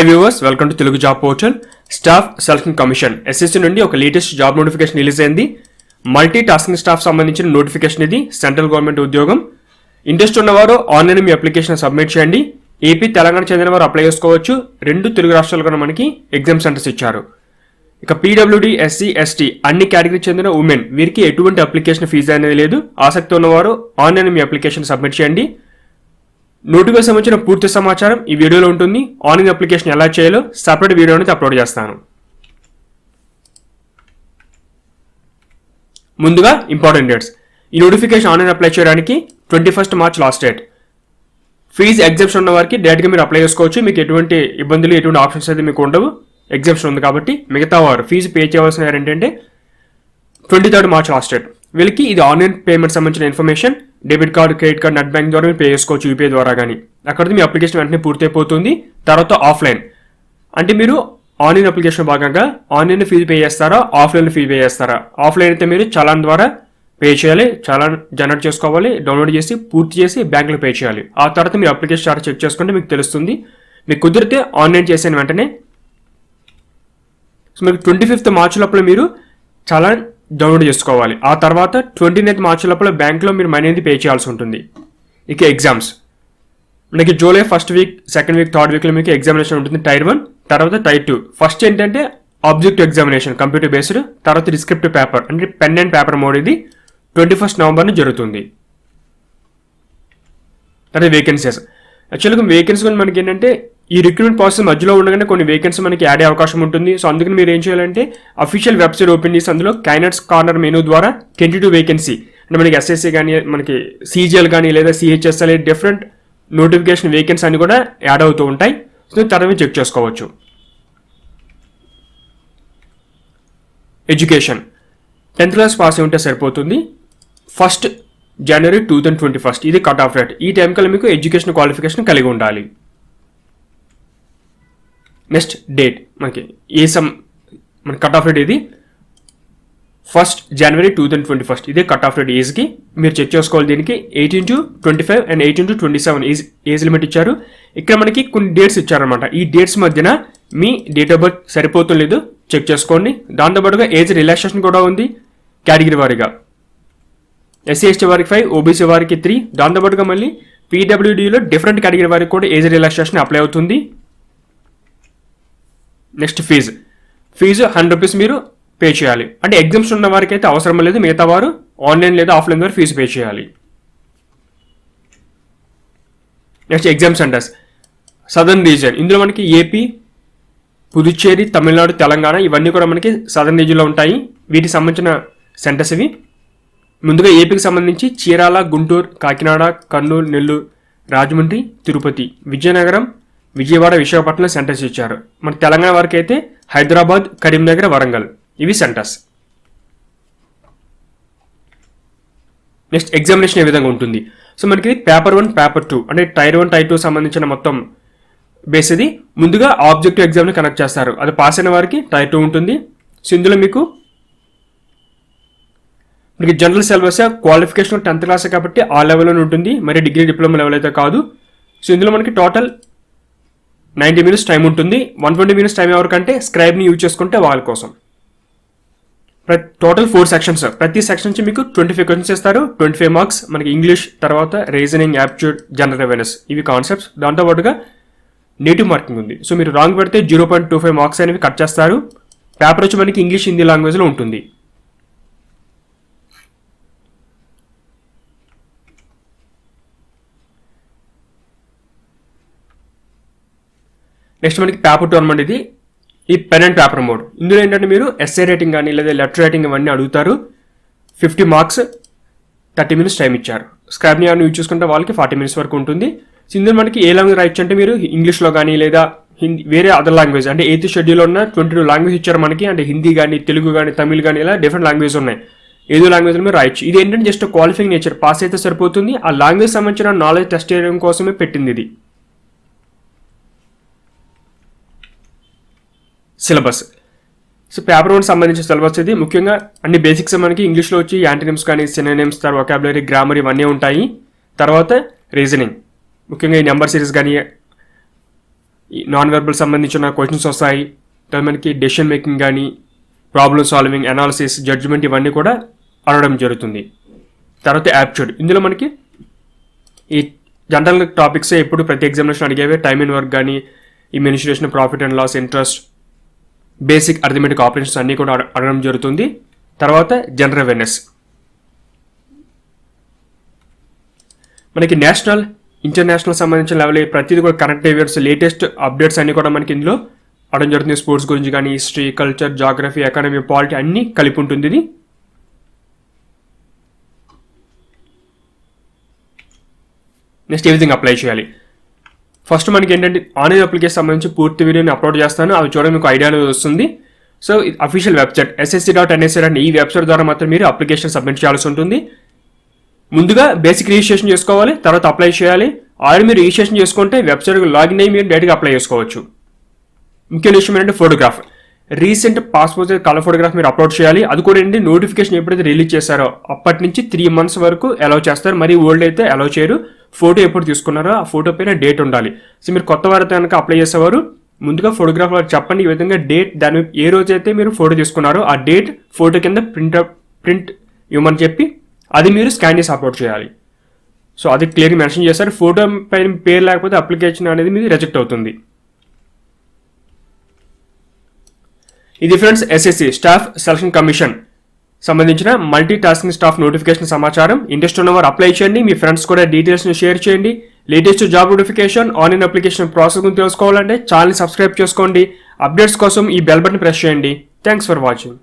Viewers, welcome to Telugu job portal. Staff selection commission SSC నుండి ఒక latest job notification release అయింది. Multi tasking staff సంబంధించిన notification ఇది. Central government ఉద్యోగం. Interest ఉన్నవారు ఆన్లైన్ మీ అప్లికేషన్ సబ్మిట్ చేయండి. ఏపీ, తెలంగాణ చెందిన వారు అప్లై చేసుకోవచ్చు. 2 తెలుగు రాష్ట్రాలు కూడా మనకి ఎగ్జామ్ సెంటర్స్ ఇచ్చారు. ఇక పీడబ్ల్యూడీ, ఎస్సీ, ఎస్టీ అన్ని కేటగిరీకి చెందిన ఉమెన్ వీరికి ఎటువంటి అప్లికేషన్ ఫీజు అనేది లేదు. ఆసక్తి ఉన్నవారు ఆన్లైన్ మీ అప్లికేషన్ సబ్మిట్ చేయండి. నోటిఫికేషన్ సంబంధించిన పూర్తి సమాచారం ఈ వీడియోలో ఉంటుంది. ఆన్లైన్ అప్లికేషన్ ఎలా చేయాలో సపరేట్ వీడియో అనేది అప్లోడ్ చేస్తాను. ముందుగా ఇంపార్టెంట్ డేట్స్. ఈ నోటిఫికేషన్ ఆన్లైన్ అప్లై చేయడానికి 21 March last date. Fee exemption ఉన్న వారికి డైరెక్ట్గా మీరు అప్లై చేసుకోవచ్చు. మీకు ఎటువంటి ఇబ్బందులు, ఎటువంటి ఆప్షన్స్ అయితే మీకు ఉండవు. ఎగ్జామ్షన్ ఉంది కాబట్టి మిగతా వారు ఫీజు పే చేయవలసిన ఏంటంటే 23 మార్చ్ లాస్ట్ డేట్. వీళ్ళకి ఇది ఆన్లైన్ పేమెంట్ సంబంధించిన information. Debit card, credit card, net bank ద్వారా మీరు పే చేసుకోవచ్చు, యూపీఐ ద్వారా కానీ. అక్కడికి మీ అప్లికేషన్ వెంటనే పూర్తయిపోతుంది. తర్వాత ఆఫ్లైన్ అంటే మీరు ఆన్లైన్ అప్లికేషన్ భాగంగా ఆన్లైన్ ఫీజు పే చేస్తారా, ఆఫ్లైన్ ఫీజు పే చేస్తారా? ఆఫ్లైన్ అయితే మీరు చలాన్ ద్వారా పే చేయాలి. చలాన్ జనరేట్ చేసుకోవాలి, డౌన్లోడ్ చేసి పూర్తి చేసి బ్యాంకులో పే చేయాలి. ఆ తర్వాత మీరు అప్లికేషన్ స్టార్ట్ చెక్ చేసుకుంటే మీకు తెలుస్తుంది. మీకు కుదిరితే ఆన్లైన్ చేసిన వెంటనే సో మీకు 25th మార్చ్ లోపల మీరు చలాన్ డౌన్లోడ్ చేసుకోవాలి. ఆ తర్వాత 29th మార్చ్ లోపల బ్యాంక్లో మీరు మనీ అనేది పే చేయాల్సి ఉంటుంది. ఇక ఎగ్జామ్స్ మనకి July 1st week, 2nd week, 3rd వీక్లో మీకు ఎగ్జామినేషన్ ఉంటుంది. టైర్ 1, తర్వాత టైర్ 2. ఫస్ట్ ఏంటంటే ఆబ్జెక్టివ్ ఎగ్జామినేషన్ కంప్యూటర్ బేస్డ్. తర్వాత డిస్క్రిప్టివ్ పేపర్ అంటే పెన్ అండ్ పేపర్ మోడ్. ఇది 21st నవంబర్ని జరుగుతుంది. అదే వేకెన్సీస్. యాక్చువల్గా వేకెన్సీ మనకి ఏంటంటే ఈ రిక్రూట్మెంట్ ప్రాసెస్ మధ్యలో ఉండగానే కొన్ని వేకెన్సీ మనకి యాడ్ అయ్యే అవకాశం ఉంటుంది. సో అందుకని మీరు ఏం చేయాలంటే అఫీషియల్ వెబ్సైట్ ఓపెన్ చేసి అందులో క్యాండిడేట్స్ కార్నర్ మెనూ ద్వారా 22 వేకెన్సీ అంటే మనకి ఎస్ఎస్సీ కానీ, మనకి సీజీఎల్ కానీ, లేదా సిహెచ్ఎస్ఎల్ డిఫరెంట్ నోటిఫికేషన్ వేకెన్సీ అన్ని కూడా యాడ్ అవుతూ ఉంటాయి. సో తర్వాత చెక్ చేసుకోవచ్చు. ఎడ్యుకేషన్ 10th క్లాస్ పాస్ అయి ఉంటే సరిపోతుంది. 1st జనవరి 2021 ఇది కట్ ఆఫ్ రేట్. ఈ టైం కల్లా మీకు ఎడ్యుకేషన్ క్వాలిఫికేషన్ కలిగి ఉండాలి. నెక్స్ట్ డేట్ మనకి మన కట్ ఆఫ్ రేట్ ఇది 1st జనవరి 2021 ఇదే కట్ ఆఫ్ రేట్. ఏజ్కి మీరు చెక్ చేసుకోవాలి. దీనికి 18 to 25 and 18 to 27 age limit ఇచ్చారు. ఇక్కడ మనకి కొన్ని డేట్స్ ఇచ్చారనమాట. ఈ డేట్స్ మధ్యన మీ డేట్ ఆఫ్ బర్త్ సరిపోతుంది లేదు చెక్ చేసుకోండి. దాంతోపాటుగా ఏజ్ రిలాక్సేషన్ కూడా ఉంది కేటగిరీ వారీగా. ఎస్సీ ఎస్టీ వారికి 5, ఓబీసీ వారికి 3. దాంతోపాటుగా మళ్ళీ పీడబ్ల్యూడీలో డిఫరెంట్ కేటగిరీ వారికి కూడా ఏజ్ రిలాక్సేషన్ అప్లై అవుతుంది. నెక్స్ట్ ఫీజు 100 రూపీస్ మీరు పే చేయాలి. అంటే ఎగ్జామ్స్ ఉన్న వారికి అయితే అవసరం లేదు. మిగతా వారు ఆన్లైన్ లేదా ఆఫ్లైన్ ద్వారా ఫీజు పే చేయాలి. Next exam centres southern region. ఇందులో మనకి ఏపీ, పుదుచ్చేరి, తమిళనాడు, తెలంగాణ ఇవన్నీ కూడా మనకి సదర్న్ రీజియన్లో ఉంటాయి. వీటికి సంబంధించిన సెంటర్స్ ఇవి. ముందుగా ఏపీకి సంబంధించి చీరాల, గుంటూరు, కాకినాడ, కర్నూలు, నెల్లూరు, రాజమండ్రి, తిరుపతి, విజయనగరం, విజయవాడ, విశాఖపట్నం సెంటర్స్ ఇచ్చారు. మన తెలంగాణ వారికి అయితే హైదరాబాద్, కరీంనగర్, వరంగల్ ఇవి సెంటర్స్. నెక్స్ట్ ఎగ్జామినేషన్ ఏ విధంగా ఉంటుంది. సో మనకి పేపర్ 1, పేపర్ 2 అంటే టైర్ 1, టైర్ 2 సంబంధించిన మొత్తం బేస్ ఇది. ముందుగా ఆబ్జెక్టివ్ ఎగ్జామ్ని కనెక్ట్ చేస్తారు. అది పాస్ అయిన వారికి టైర్ 2 ఉంటుంది. సో ఇందులో మీకు general syllabus qualification 10th class కాబట్టి ఆ లెవెల్లోనే ఉంటుంది. మరి డిగ్రీ, డిప్లొమా లెవెల్ అయితే కాదు. సో ఇందులో మనకి టోటల్ 90 minutes టైం ఉంటుంది. 120 minutes టైం ఎవరికంటే స్క్రైబ్ని యూజ్ చేసుకుంటే వాళ్ళ కోసం. Total 4 sections. ప్రతి సెక్షన్ నుంచి మీకు 25 క్వశ్చన్స్ ఇస్తారు. 25 మార్క్స్ మనకి ఇంగ్లీష్, తర్వాత రీజనింగ్, యాప్ట్యూడ్, జనరల్ అవేర్నెస్ ఇవి కాన్సెప్ట్స్. దాంతోపాటుగా నేటివ్ మార్కింగ్ ఉంది. సో మీరు రాంగ్ పెడితే 0.25 మార్క్స్ అనేవి కట్ చేస్తారు. పేపర్ వచ్చి మనకి ఇంగ్లీష్, హిందీ లాంగ్వేజ్లో ఉంటుంది. నెక్స్ట్ మనకి పేపర్ 2 అనమాట. ఇది ఈ పెన్ అండ్ పేపర్ మోడ్. ఇందులో ఏంటంటే మీరు ఎస్ఏ రైటింగ్ కానీ లేదా లెటర్ రైటింగ్ ఇవన్నీ అడుగుతారు. 50 మార్క్స్, 30 minutes టైం ఇచ్చారు. స్క్రైబ్ని ఏమైనా యూజ్ చేసుకుంటే వాళ్ళకి 40 minutes వరకు ఉంటుంది. సో ఇందులో మనకి ఏ లాంగ్వేజ్ రాయొచ్చు అంటే మీరు ఇంగ్లీష్లో కానీ లేదా హిందీ, వేరే అదర్ లాంగ్వేజ్ అంటే 8th షెడ్యూల్లో ఉన్న 22 లాంగ్వేజ్ ఇచ్చారు మనకి. అంటే హిందీ కానీ, తెలుగు కానీ, తమిళ్ కానీ ఇలా డిఫరెంట్ లాంగ్వేజ్ ఉన్నాయి. ఏదో లాంగ్వేజ్లో మీరు రాయొచ్చు. ఇది ఏంటంటే జస్ట్ క్వాలిఫైయింగ్ నేచర్, పాస్ అయితే సరిపోతుంది. ఆ లాంగ్వేజ్ సంబంధించిన నాలెడ్జ్ టెస్ట్ చేయడం కోసమే పెట్టింది ఇది. సిలబస్. సో పేపర్ 1 సంబంధించిన సిలబస్ ఇది. ముఖ్యంగా అన్ని బేసిక్స్ మనకి ఇంగ్లీష్లో వచ్చి యాంటనిమ్స్ కానీ, సినోనిమ్స్, తర్వాత వొకాబులరీ, గ్రామర్ ఇవన్నీ ఉంటాయి. తర్వాత రీజనింగ్, ముఖ్యంగా ఈ నెంబర్ సిరీస్ కానీ నాన్ వెర్బల్ సంబంధించిన క్వశ్చన్స్ వస్తాయి. తర్వాత మనకి డెసిషన్ మేకింగ్ కానీ, ప్రాబ్లమ్ సాల్వింగ్, అనాలిసిస్, జడ్జిమెంట్ ఇవన్నీ కూడా అడగడం జరుగుతుంది. తర్వాత యాప్ట్యూడ్, ఇందులో మనకి ఈ జనరల్ టాపిక్సే ఎప్పుడు ప్రతి ఎగ్జామినేషన్ అడిగేవే. టైమ్ ఇన్ వర్క్ కానీ, ఇమ్యూనిస్ట్రేషన్, profit and loss, interest, basic arithmetic operations అన్నీ కూడా అడగడం జరుగుతుంది. తర్వాత జనరల్ అవేర్నెస్, మనకి నేషనల్, ఇంటర్నేషనల్ సంబంధించిన లెవెల్ ప్రతిదీ కూడా కరెంట్ అఫైర్స్, లేటెస్ట్ అప్డేట్స్ అన్నీ కూడా మనకి ఇందులో అడగడం జరుగుతుంది. స్పోర్ట్స్ గురించి కానీ, history, culture, geography, economy, polity అన్నీ కలిపి ఉంటుంది ఇది. నెక్స్ట్ ఏ విధంగా అప్లై చేయాలి. ఫస్ట్ మనకి ఏంటంటే ఆన్లైన్ అప్లికేషన్ సంబంధించి పూర్తి వీడియోని అప్లోడ్ చేస్తాను, అవి చూడడం మీకు ఐడియా అనేది వస్తుంది. సో అఫీషియల్ వెబ్సైట్ ssc.nsa ఈ వెబ్సైట్ ద్వారా మాత్రం మీరు అప్లికేషన్ సబ్మిట్ చేయాల్సి ఉంటుంది. ముందుగా బేసిక్ రిజిస్ట్రేషన్ చేసుకోవాలి, తర్వాత అప్లై చేయాలి. ఆల్రెడీ మీరు రిజిస్ట్రేషన్ చేసుకుంటే వెబ్సైట్కి లాగిన్ అయ్యి మీరు డైరెక్ట్గా అప్లై చేసుకోవచ్చు. ముఖ్యమైన విషయం ఏంటంటే photograph, recent passport colour photograph మీరు అప్లోడ్ చేయాలి. అది కూడా ఏంటి నోటిఫికేషన్ ఎప్పుడైతే రిలీజ్ చేశారో అప్పటి నుంచి 3 months వరకు అలౌ చేస్తారు, మరి ఓల్డ్ అయితే అలౌ చేయరు. ఫోటో ఎప్పుడు తీసుకున్నారో ఆ ఫోటో పైన డేట్ ఉండాలి. సో మీరు కొత్త వారితో కనుక అప్లై చేసేవారు ముందుగా ఫోటోగ్రాఫ్ వారికి చెప్పండి, ఈ విధంగా డేట్, దాని ఏ రోజైతే మీరు ఫోటో తీసుకున్నారో ఆ డేట్ ఫోటో కింద ప్రింట్ ఇవ్వమని చెప్పి అది మీరు స్కాన్ చేసి అప్లోడ్ చేయాలి. సో అది క్లియర్గా మెన్షన్ చేస్తారు. ఫోటో పైన పేరు లేకపోతే అప్లికేషన్ అనేది మీది రిజెక్ట్ అవుతుంది. ఇది friends SSC staff selection commission సంబంధించిన మల్టీ టాస్కింగ్ స్టాఫ్ నోటిఫికేషన్ సమాచారం. ఇంట్రెస్ట్ ఉన్నవారు అప్లై చేయండి, మీ ఫ్రెండ్స్ కూడా డీటెయిల్స్ని షేర్ చేయండి. Latest job notification, online application process గురించి తెలుసుకోవాలంటే ఛానల్ని సబ్స్క్రైబ్ చేసుకోండి. అప్డేట్స్ కోసం ఈ బెల్ బటన్ ప్రెస్ చేయండి. Thanks for watching.